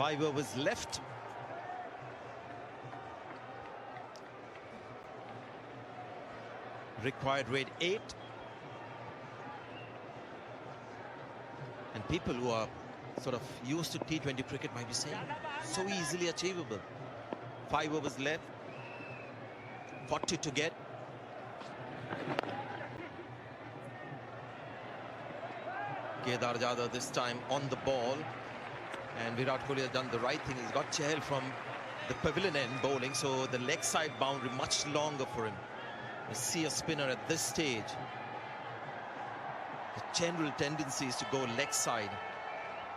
5 overs left. Required rate 8. And people who are sort of used to T20 cricket might be saying, so easily achievable. 5 overs left. 40 to get. Kedar Jadhav this time on the ball. And Virat Kohli has done the right thing. He's got Chahal from the pavilion end bowling, so the leg side boundary much longer for him. You see a spinner at this stage, the general tendency is to go leg side.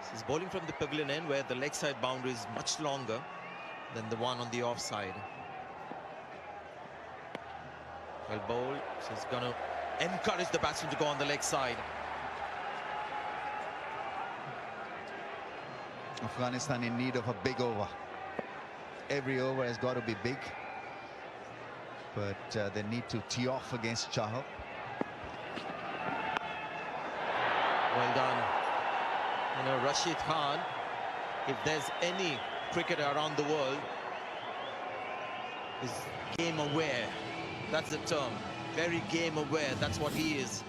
So he's bowling from the pavilion end where the leg side boundary is much longer than the one on the offside. Well bowled, so he's going to encourage the batsman to go on the leg side. Afghanistan in need of a big over. Every over has got to be big, but they need to tee off against Chahal. Well done. You know, Rashid Khan, if there's any cricketer around the world, is game aware. That's the term. Very game aware. That's what he is.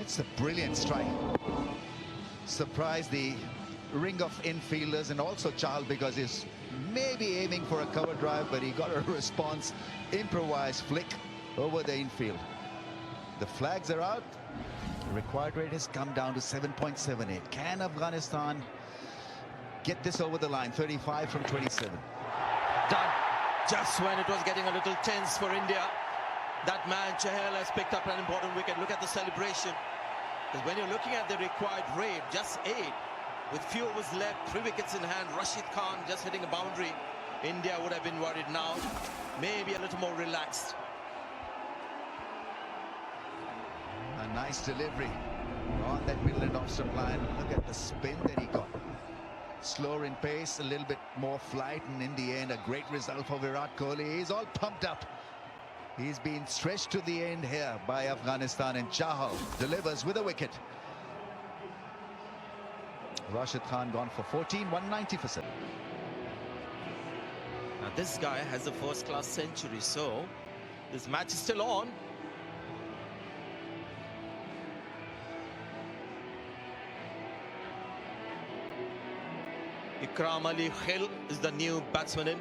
It's a brilliant strike. Surprised the ring of infielders and also Chahal, because he's maybe aiming for a cover drive, but he got a response. Improvised flick over the infield. The flags are out. The required rate has come down to 7.78. Can Afghanistan get this over the line? 35 from 27. Done. Just when it was getting a little tense for India, that man Chahal has picked up an important wicket. Look at the celebration. Because when you're looking at the required rate, just 8. With few overs left, 3 wickets in hand, Rashid Khan just hitting a boundary. India would have been worried now. Maybe a little more relaxed. A nice delivery on that middle and off stump line. Look at the spin that he got. Slower in pace, a little bit more flight, and in the end, a great result for Virat Kohli. He's all pumped up. He's been stretched to the end here by Afghanistan, and Chahal delivers with a wicket. Rashid Khan gone for 14, 190 for 7. Now this guy has a first-class century, so this match is still on. Ikram Ali Khil is the new batsman in.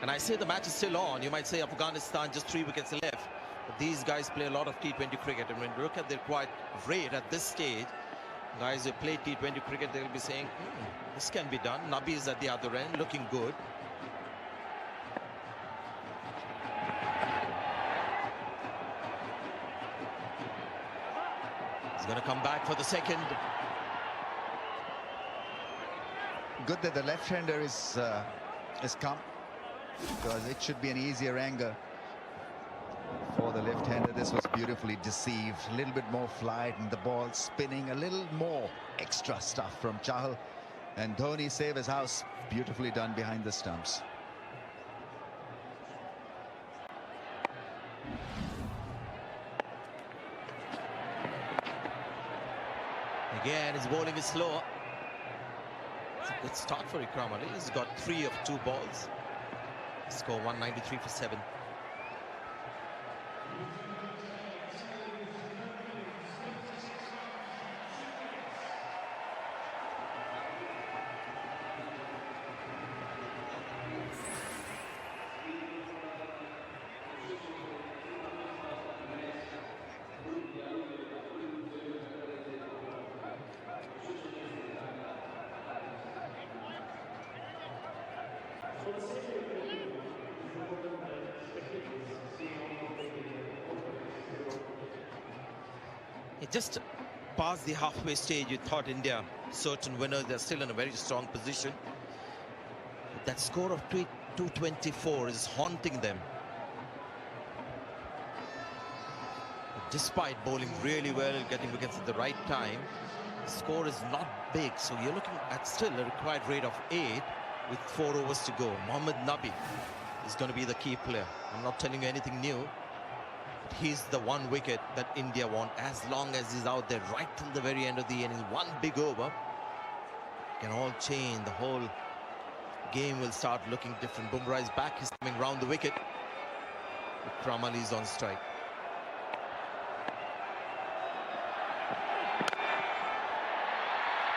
And I say the match is still on. You might say Afghanistan just 3 wickets left. But these guys play a lot of T20 cricket. And when you look at their required rate at this stage, guys who play T20 cricket, they'll be saying, this can be done. Nabi is at the other end, looking good. He's going to come back for the second. Good that the left-hander is come, because it should be an easier angle for the left-hander. This was beautifully deceived. A little bit more flight and the ball spinning. A little more extra stuff from Chahal. And Dhoni save his house. Beautifully done behind the stumps. Again, his bowling is slow. It's a good start for Ikram Ali. He's got 3 of 2 balls. Score 193 for 7. Just past the halfway stage, you thought India, certain winners, they're still in a very strong position. That score of 224 is haunting them. Despite bowling really well, getting wickets at the right time, the score is not big. So you're looking at still a required rate of 8 with 4 overs to go. Mohammed Nabi is going to be the key player. I'm not telling you anything new. He's the one wicket that India want, as long as he's out there right till the very end of the innings. One big over. can all change. The whole game will start looking different. Bumrah is back. He's coming round the wicket. Ikram Ali is on strike.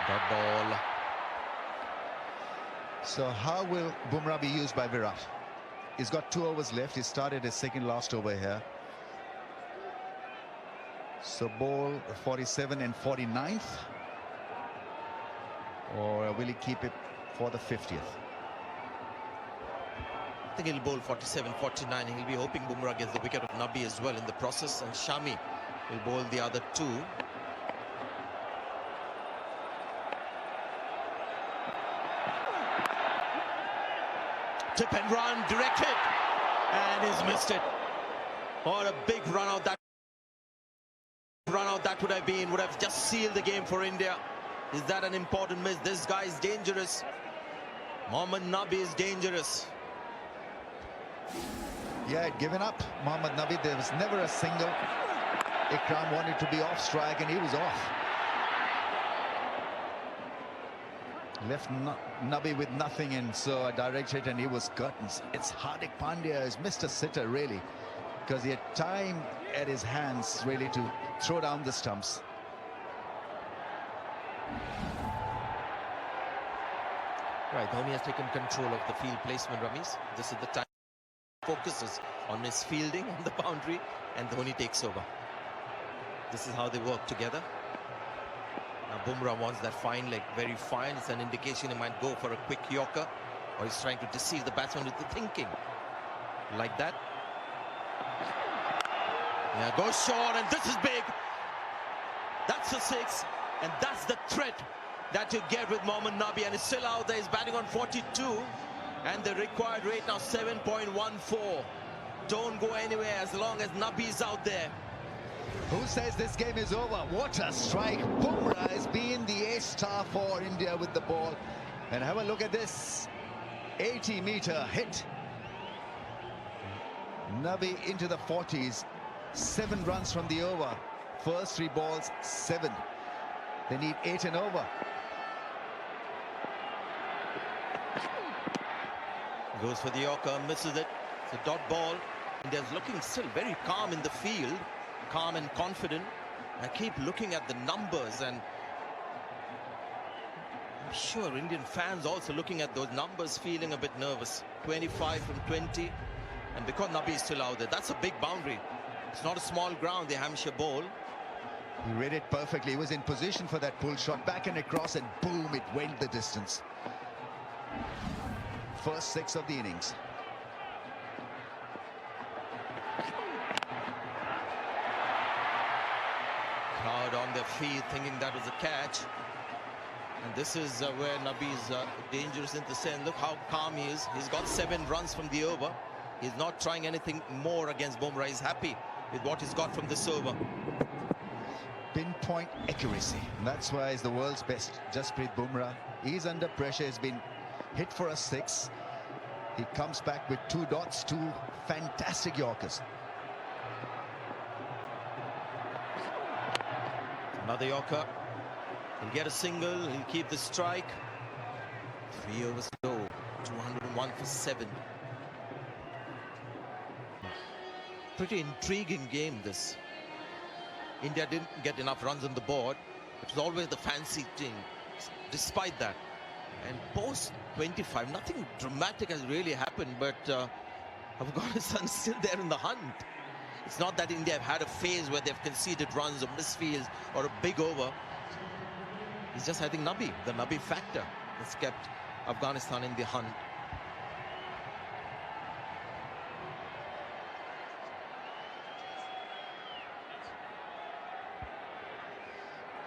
Dot ball. So how will Bumrah be used by Virat? He's got 2 overs left. He started his second last over here. So ball 47 and 49th. Or will he keep it for the 50th? I think he'll bowl 47, 49. He'll be hoping Bumrah gets the wicket of Nabi as well in the process. And Shami will bowl the other 2. Tip and run, direct hit, and he's missed it. What a big run out that would have been, would have just sealed the game for India. Is that an important miss? This guy is dangerous. Mohammed Nabi is dangerous. Yeah, given up Mohammed Nabi. There was never a single. Ikram wanted to be off strike and he was off. Left Nabi with nothing, and so a direct hit and he was curtains. It's Hardik Pandya as Mr. Sitter, really, because he had time at his hands really to throw down the stumps. Right, Dhoni has taken control of the field placement, Ramesh. This is the time he focuses on his fielding on the boundary, and Dhoni takes over. This is how they work together. Now Bumrah wants that fine leg, very fine. It's an indication he might go for a quick Yorker, or he's trying to deceive the batsman with the thinking. Like that. Yeah, goes short, and this is big. That's a 6, and that's the threat that you get with Mohammed Nabi, and he's still out there. He's batting on 42, and the required rate now 7.14. Don't go anywhere as long as Nabi's out there. Who says this game is over? What a strike. Bumrah has been the ace star for India with the ball. And have a look at this 80-meter hit. Nabi into the 40s. 7 runs from the over. First 3 balls, 7. They need 8 and over. Goes for the Yorker, misses it. It's a dot ball. India's looking still very calm in the field. Calm and confident. I keep looking at the numbers, and I'm sure Indian fans also looking at those numbers, feeling a bit nervous. 25 from 20, and because Nabi is still out there, that's a big boundary. It's not a small ground, the Hampshire Bowl. He read it perfectly. He was in position for that pull shot, back and across, and boom, it went the distance. First 6 of the innings. Crowd on their feet thinking that was a catch, and this is where Nabi is dangerous in the sense. Look how calm he is. He's got 7 runs from the over. He's not trying anything more against Bumrah. He's happy with what he's got from this over. Pinpoint accuracy, and that's why he's the world's best. Jasprit Bumrah, he's under pressure. He's been hit for a 6. He comes back with 2 dots, 2 fantastic Yorkers. Another Yorker. He'll get a single. He'll keep the strike. 3 overs to go. 201 for 7. Pretty intriguing game, this. India didn't get enough runs on the board. It was always the fancy thing. Despite that, and post 25, nothing dramatic has really happened, but Afghanistan is still there in the hunt. It's not that India have had a phase where they've conceded runs or misfields or a big over. It's just, I think, the Nabi factor has kept Afghanistan in the hunt.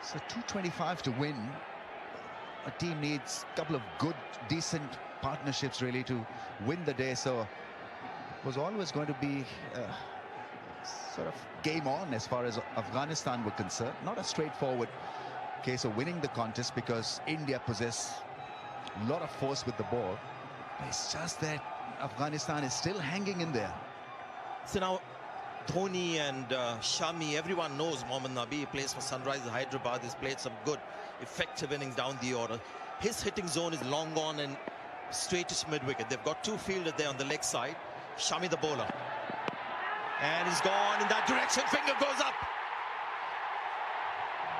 So 225 to win. A team needs a couple of good, decent partnerships really to win the day. So it was always going to be sort of game on as far as Afghanistan were concerned. Not a straightforward case of winning the contest because India possess a lot of force with the ball. But it's just that Afghanistan is still hanging in there. So now Dhoni and Shami, everyone knows Mohammed Nabi. He plays for Sunrisers Hyderabad. He's played some good, effective innings down the order. his hitting zone is long on and straight to mid-wicket. They've got two fielders there on the leg side. Shami the bowler. And he's gone in that direction. Finger goes up.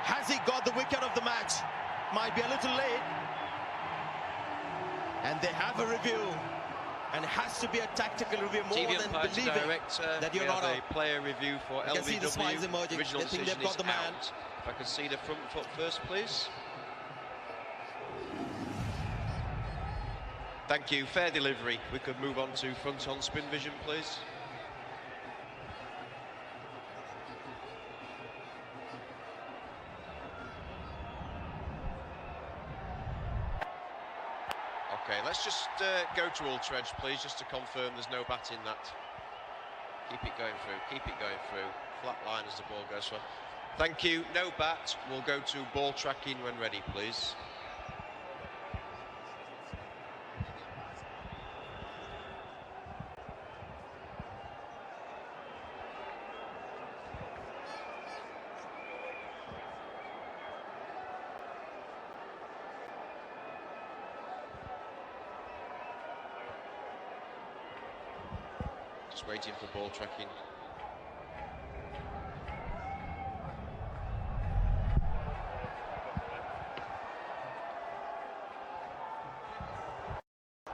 Has he got the wicket of the match? Might be a little late. And they have a review. And it has to be a tactical review more TV than umpire believing director, that you're not out. a player review for You can see the smiles LBW. emerging. Original They think decision they've got is the man. out. If I could see the front foot first, please. Thank you. Fair delivery. We could move on to front on spin vision, please. Okay, let's just go to Ultredge, please, just to confirm there's no bat in that. Keep it going through, keep it going through. Flat line as the ball goes for. Thank you, no bat. We'll go to ball tracking when ready, please. Just waiting for ball tracking.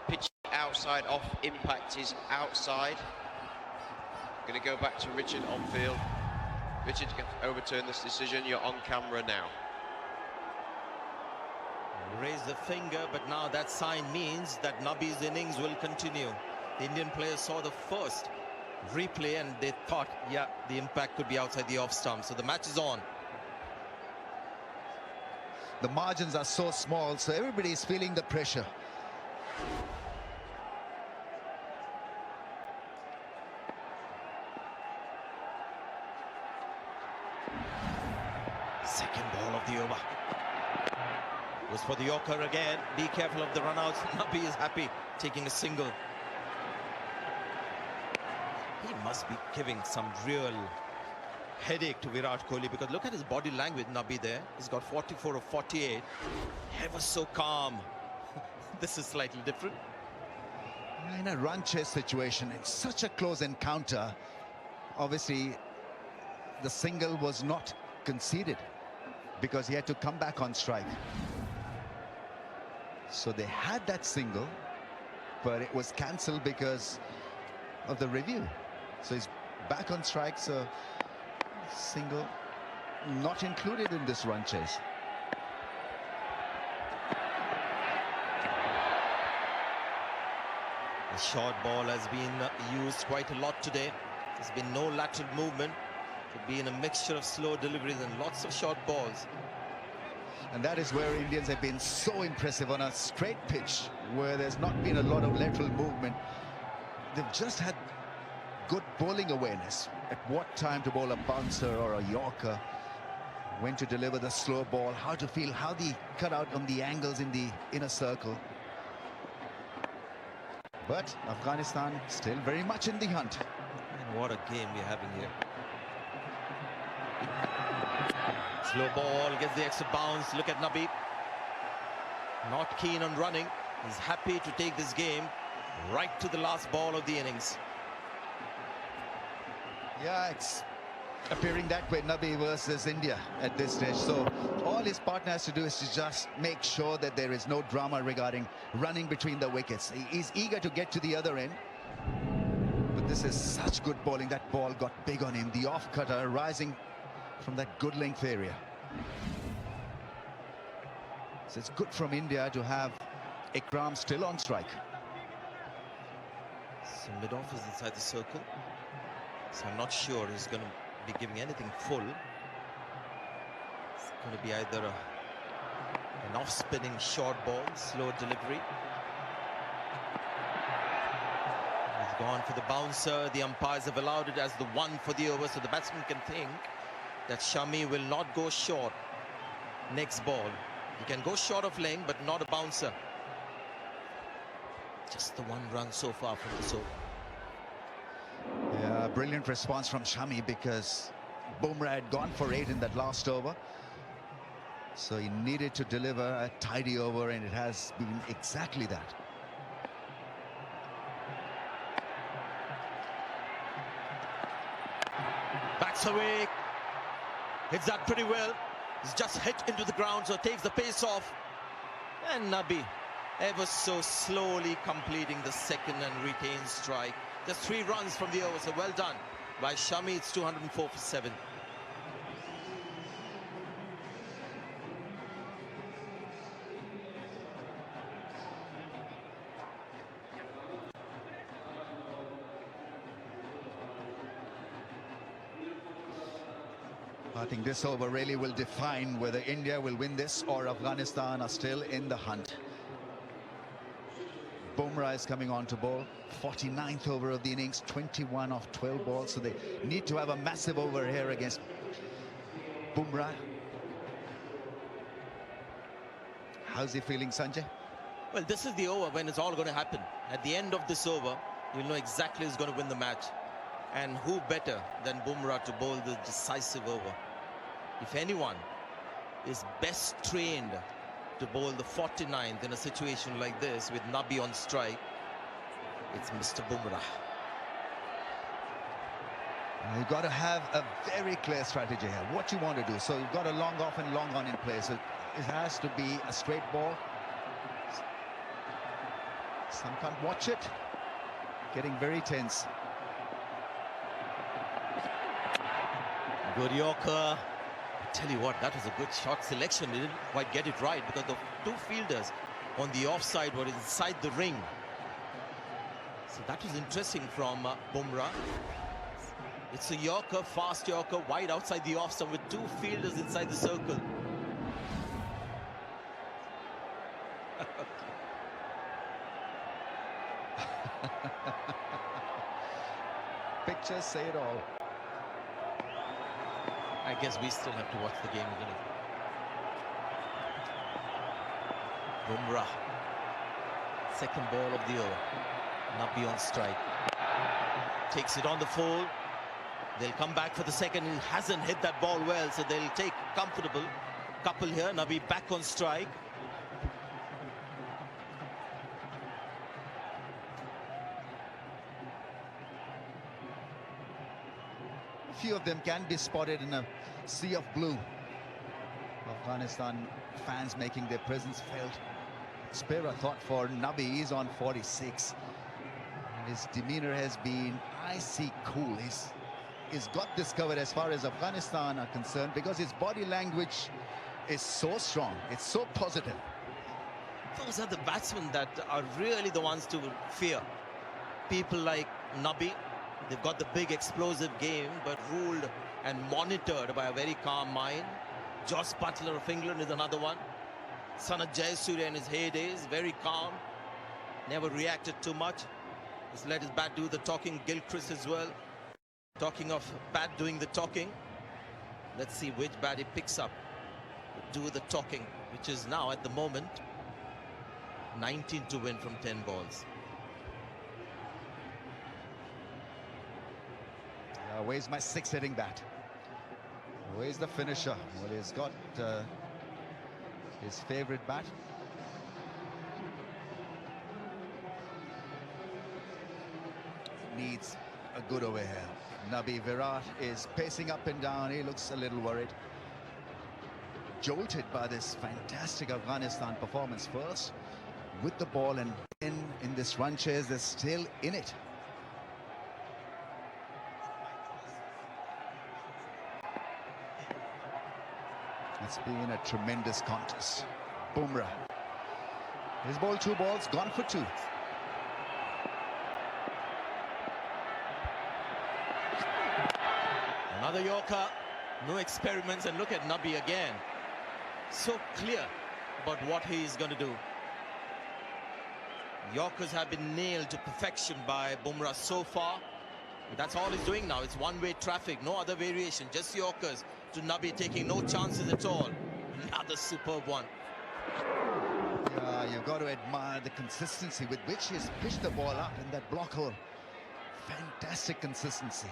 Pitch outside, off, impact is outside. Going to go back to Richard on field. Richard, you can overturn this decision. You're on camera now. Raise the finger, but now that sign means that Nabi's innings will continue. The Indian players saw the first replay and they thought, yeah, the impact could be outside the off stump. So the match is on. The margins are so small, so everybody is feeling the pressure. Second ball of the over. Was for the Yorker again. Be careful of the runouts. Nabi is happy taking a single. He must be giving some real headache to Virat Kohli, because look at his body language, Nabi there. He's got 44 of 48. Ever so calm. This is slightly different. In a run chase situation, it's such a close encounter. Obviously, the single was not conceded because he had to come back on strike. So they had that single, but it was cancelled because of the review. So he's back on strike, so single not included in this run chase. The short ball has been used quite a lot today. There's been no lateral movement. Could be in a mixture of slow deliveries and lots of short balls. And that is where Indians have been so impressive on a straight pitch where there's not been a lot of lateral movement. They've just had good bowling awareness. At what time to bowl a bouncer or a Yorker, when to deliver the slow ball, how to feel, how the cut out on the angles in the inner circle. But Afghanistan still very much in the hunt. And what a game we're having here. Slow ball, gets the extra bounce. Look at Nabi. Not keen on running. He's happy to take this game right to the last ball of the innings. Yeah, it's appearing that way, Nabi versus India at this stage. So all his partner has to do is to just make sure that there is no drama regarding running between the wickets. He's eager to get to the other end. But this is such good bowling. That ball got big on him. The off cutter rising from that good length area. So it's good from India to have Ikram still on strike. So mid-off is inside the circle. So I'm not sure he's going to be giving anything full. It's going to be either an off-spinning short ball, slow delivery. He's gone for the bouncer. The umpires have allowed it as the one for the over, so the batsman can think that Shami will not go short next ball. He can go short of length, but not a bouncer. Just the one run so far from this over. Yeah, brilliant response from Shami, because Bumrah had gone for 8 in that last over. So he needed to deliver a tidy over, and it has been exactly that. Backs away. Hits that pretty well. He's just hit into the ground, so takes the pace off. And Nabi ever so slowly completing the second and retains strike. Just 3 runs from the over, so well done by Shami. It's 204 for 7. I think this over really will define whether India will win this or Afghanistan are still in the hunt. Bumrah is coming on to bowl. 49th over of the innings, 21 off 12 balls. So they need to have a massive over here against Bumrah. How's he feeling, Sanjay? Well, this is the over when it's all going to happen. At the end of this over, you'll know exactly who's going to win the match. And who better than Bumrah to bowl the decisive over? If anyone is best trained to bowl the 49th in a situation like this with Nabi on strike, it's Mr. Bumrah. You've got to have a very clear strategy here, what you want to do. So you've got a long off and long on in play. So it has to be a straight ball. Some can't watch it. Getting very tense. Good Yorker. I tell you what, that was a good shot selection. They didn't quite get it right because the 2 fielders on the offside were inside the ring. So that was interesting from Bumrah. It's a Yorker, fast Yorker, wide outside the off stump with 2 fielders inside the circle. Pictures say it all. I guess we still have to watch the game, isn't it? Bumrah. Second ball of the over. Nabi on strike. Takes it on the full. They'll come back for the second. He hasn't hit that ball well, so they'll take comfortable couple here. Nabi back on strike. Few of them can be spotted in a sea of blue. Afghanistan fans making their presence felt. Spare a thought for Nabi. He's on 46. And his demeanor has been icy cool. He's got this covered as far as Afghanistan are concerned because his body language is so strong. It's so positive. Those are the batsmen that are really the ones to fear. People like Nabi. They've got the big explosive game, but ruled and monitored by a very calm mind. Joss Butler of England is another one. Son of Jayasuriya in his heydays, very calm. Never reacted too much. Just let his bat do the talking. Gilchrist as well. Talking of bat doing the talking. Let's see which bat he picks up to do the talking, which is now at the moment 19 to win from 10 balls. Where's my 6th hitting bat? Where's the finisher? Well, he's got his favorite bat. Needs a good over here. Nabi Virat is pacing up and down. He looks a little worried. Jolted by this fantastic Afghanistan performance first with the ball, and in this run chase, they're still in it. It's been a tremendous contest. Bumrah. He's bowled 2 balls, gone for 2. Another Yorker, no experiments, and look at Nabi again. So clear about what he's going to do. Yorkers have been nailed to perfection by Bumrah so far. That's all he's doing now. It's one-way traffic, no other variation, just Yorkers to Nabi taking no chances at all. Another superb one. Yeah, you've got to admire the consistency with which he's pitched the ball up in that block hole. Fantastic consistency.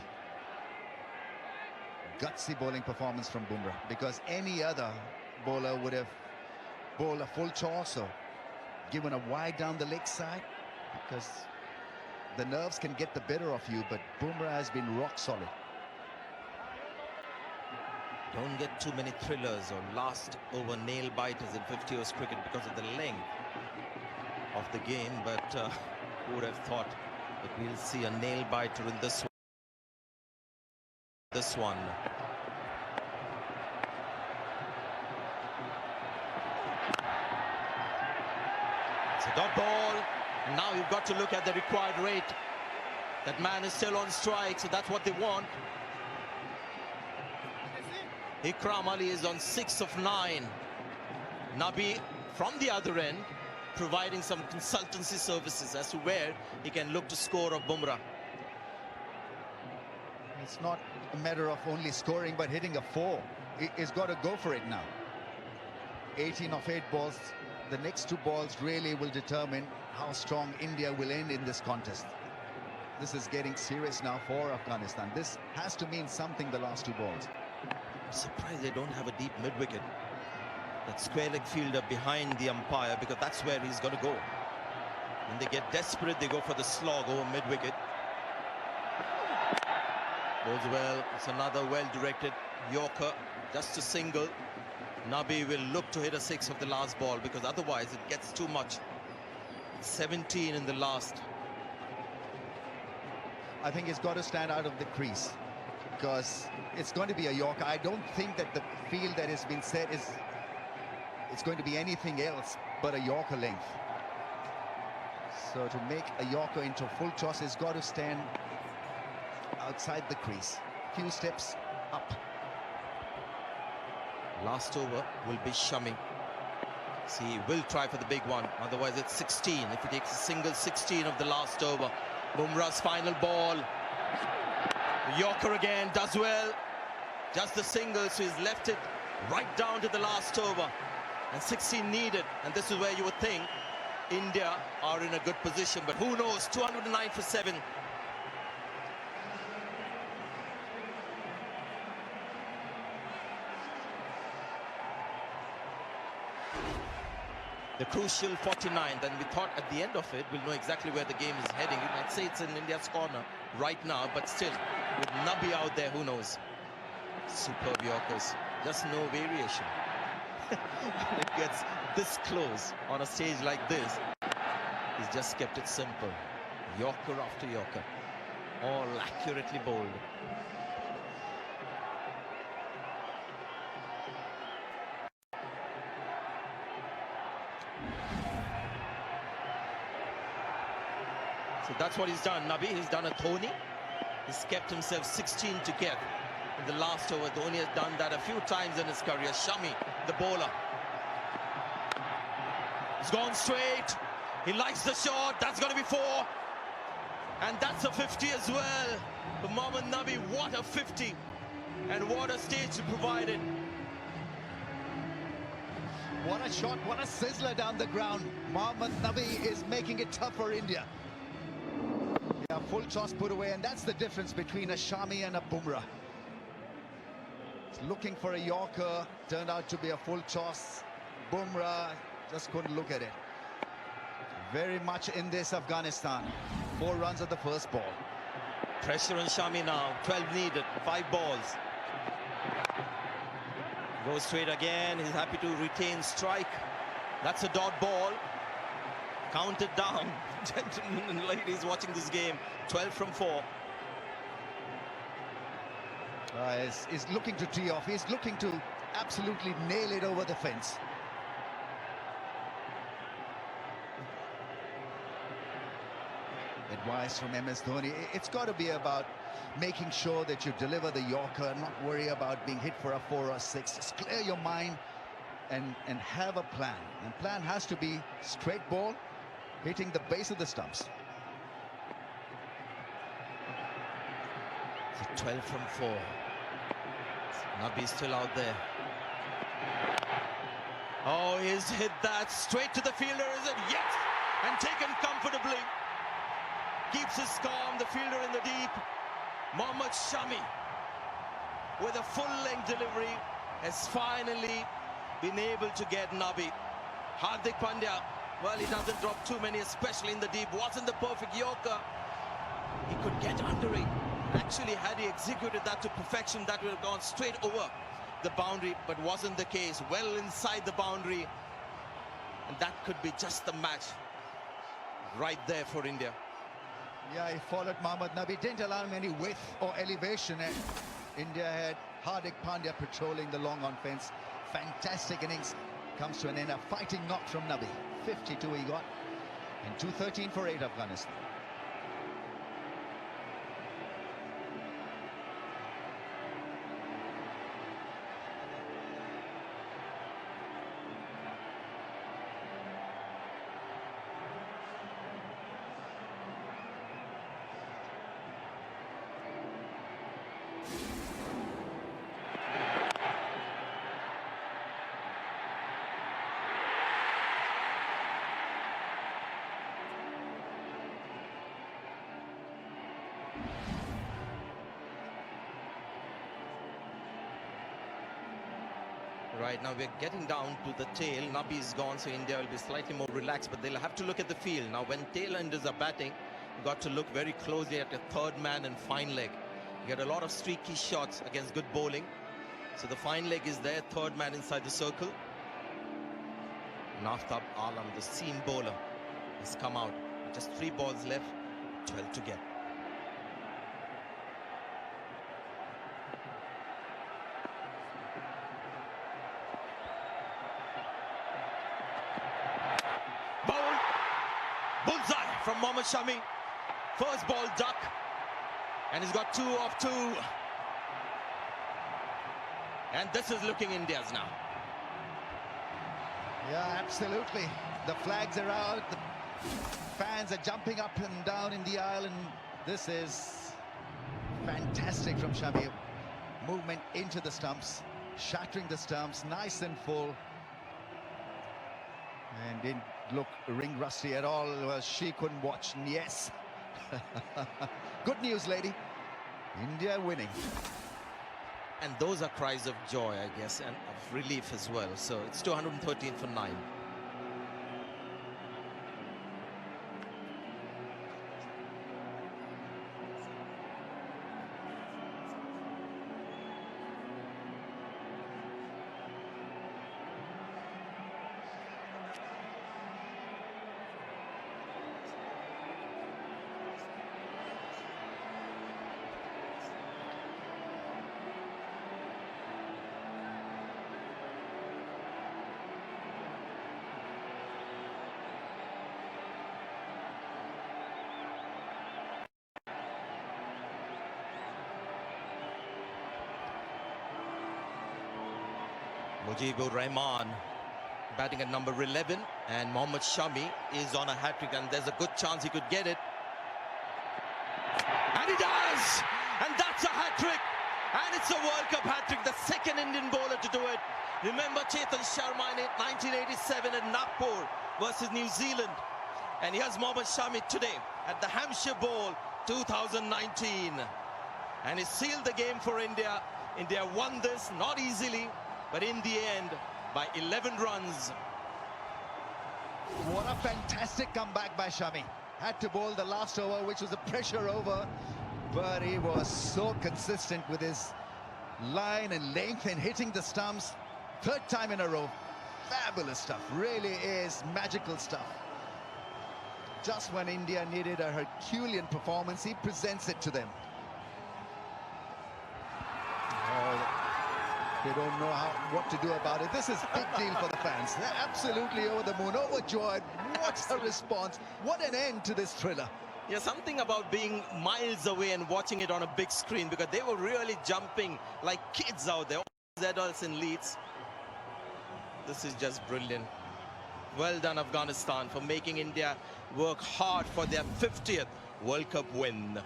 Gutsy bowling performance from Bumrah, because any other bowler would have bowled a full toss or given a wide down the leg side, because the nerves can get the better of you, but Bumrah has been rock solid. Don't get too many thrillers or last over nail biters in 50 overs cricket because of the length of the game, but who would have thought that we'll see a nail biter in this one. It's a dot ball. Now you've got to look at the required rate. That man is still on strike, so that's what they want. Ikram Ali is on 6 of 9. Nabi from the other end providing some consultancy services as to where he can look to score of Bumrah. It's not a matter of only scoring but hitting a 4. He's got to go for it now. 18 of 8 balls. The next 2 balls really will determine how strong India will end in this contest. This is getting serious now for Afghanistan. This has to mean something, the last 2 balls. I'm surprised they don't have a deep mid-wicket. That square leg fielder behind the umpire, because that's where he's going to go. When they get desperate, they go for the slog over mid-wicket. Bowls well. It's another well-directed Yorker. Just a single. Nabi will look to hit a 6 of the last ball, because otherwise it gets too much. 17 in the last. I think he's got to stand out of the crease, because it's going to be a Yorker. I don't think that the field that has been set is it's going to be anything else but a Yorker length. So to make a Yorker into full toss, he's got to stand outside the crease. Few steps up. Last over will be Shami. See, he will try for the big one. Otherwise, it's 16. If he takes a single 16 of the last over. Bumrah's final ball. Yorker again does well. Just the single, so he's left it right down to the last over. And 16 needed. And this is where you would think India are in a good position. But who knows? 209 for 7. The crucial 49th, and we thought at the end of it we'll know exactly where the game is heading. You might say it's in India's corner right now, but still, with Nabi out there, who knows? Superb Yorkers, just no variation. When it gets this close on a stage like this, he's just kept it simple. Yorker after Yorker, all accurately bowled. So that's what he's done, Nabi. He's done a Dhoni. He's kept himself 16 to get in the last over. Dhoni has done that a few times in his career. Shami, the bowler. He's gone straight. He likes the shot. That's going to be 4. And that's a 50 as well. But Mohammed Nabi, what a 50. And what a stage he provided. What a shot, what a sizzler down the ground. Mohammed Nabi is making it tough for India. Yeah, full toss put away, and that's the difference between a Shami and a Bumrah. He's looking for a Yorker, turned out to be a full toss. Bumrah just couldn't look at it. Very much in this Afghanistan. 4 runs at the first ball. Pressure on Shami now. 12 needed, 5 balls. Goes straight again. He's happy to retain strike. That's a dot ball. Counted down. Gentlemen and ladies watching this game. 12 from 4. He's looking to tee off. He's looking to absolutely nail it over the fence. Advice from MS Dhoni. It's got to be about making sure that you deliver the Yorker and not worry about being hit for a 4 or 6. Just clear your mind and have a plan. And plan has to be straight ball, hitting the base of the stumps. So 12 from 4. Nabi still out there. Oh, he's hit that straight to the fielder, is it? Yes! And taken comfortably. Keeps his calm, the fielder in the deep. Mohammed Shami with a full-length delivery has finally been able to get Nabi. Hardik Pandya, well, he doesn't drop too many, especially in the deep. Wasn't the perfect Yorker. He could get under it. Actually, had he executed that to perfection, that would have gone straight over the boundary, but wasn't the case. Well inside the boundary, and that could be just the match right there for India. Yeah, he followed Mohammed Nabi, didn't allow him any width or elevation, and India had Hardik Pandya patrolling the long on fence. Fantastic innings. Comes to an end. A fighting knock from Nabi. 52 he got, and 213 for 8 Afghanistan. Right, now we're getting down to the tail. Nabi is gone, so India will be slightly more relaxed, but they'll have to look at the field. Now, when tail-enders are batting, you've got to look very closely at a third man and fine leg. You get a lot of streaky shots against good bowling. So the fine leg is there, third man inside the circle. And Aftab Alam, the seam bowler, has come out. Just 3 balls left, 12 to get. Bullseye from Mohammed Shami. First ball duck, and he's got 2 of 2. And this is looking India's now. Yeah, absolutely. The flags are out, the fans are jumping up and down in the aisle, and this is fantastic from Shami. Movement into the stumps, shattering the stumps, nice and full. And didn't look ring rusty at all. Well, she couldn't watch. Yes. Good news, lady. India winning. And those are cries of joy, I guess, and of relief as well. So it's 213 for 9. Mujibur Rahman batting at number 11, and Mohammed Shami is on a hat-trick, and there's a good chance he could get it. And he does! And that's a hat-trick! And it's a World Cup hat-trick, the second Indian bowler to do it. Remember Chetan Sharma in 1987 at Nagpur versus New Zealand. And here's Mohammed Shami today at the Hampshire Bowl 2019. And he sealed the game for India. India won this, not easily, but in the end, by 11 runs. What a fantastic comeback by Shami. Had to bowl the last over, which was a pressure over, but he was so consistent with his line and length and hitting the stumps. 3rd time in a row. Fabulous stuff. Really is magical stuff. Just when India needed a Herculean performance, he presents it to them. They don't know what to do about it. This is a big deal for the fans. They're absolutely over the moon, overjoyed. What a response. What an end to this thriller. Yeah, something about being miles away and watching it on a big screen, because they were really jumping like kids out there, all these adults in Leeds. This is just brilliant. Well done, Afghanistan, for making India work hard for their 50th World Cup win.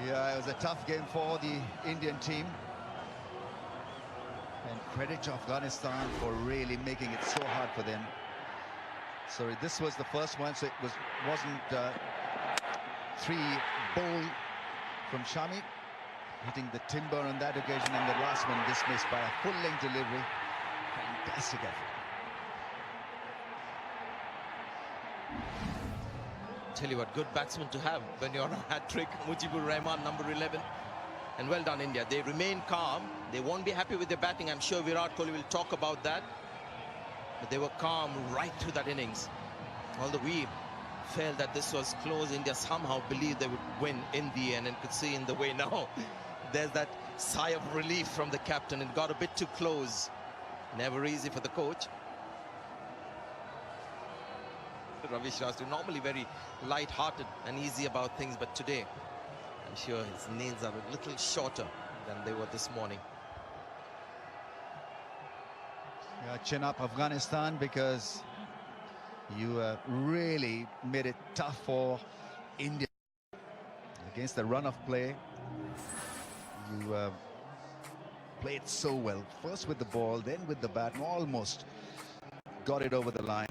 Yeah, it was a tough game for the Indian team. And credit to Afghanistan for really making it so hard for them. Sorry, this was the first one, so it wasn't ball from Shami, hitting the timber on that occasion, and the last one dismissed by a full-length delivery. Fantastic effort. Tell you what, good batsman to have when you're on a hat-trick. Mujibur Rahman, number 11. And well done, India. They remain calm. They won't be happy with their batting. I'm sure Virat Kohli will talk about that. But they were calm right through that innings. Although we felt that this was close, India somehow believed they would win in the end, and could see in the way now. There's that sigh of relief from the captain. It got a bit too close. Never easy for the coach. Ravi Shastri, normally very light-hearted and easy about things, but today I'm sure his nails are a little shorter than they were this morning. Yeah, chin up, Afghanistan, because you really made it tough for India against the run of play. You played so well, first with the ball, then with the bat, and almost got it over the line.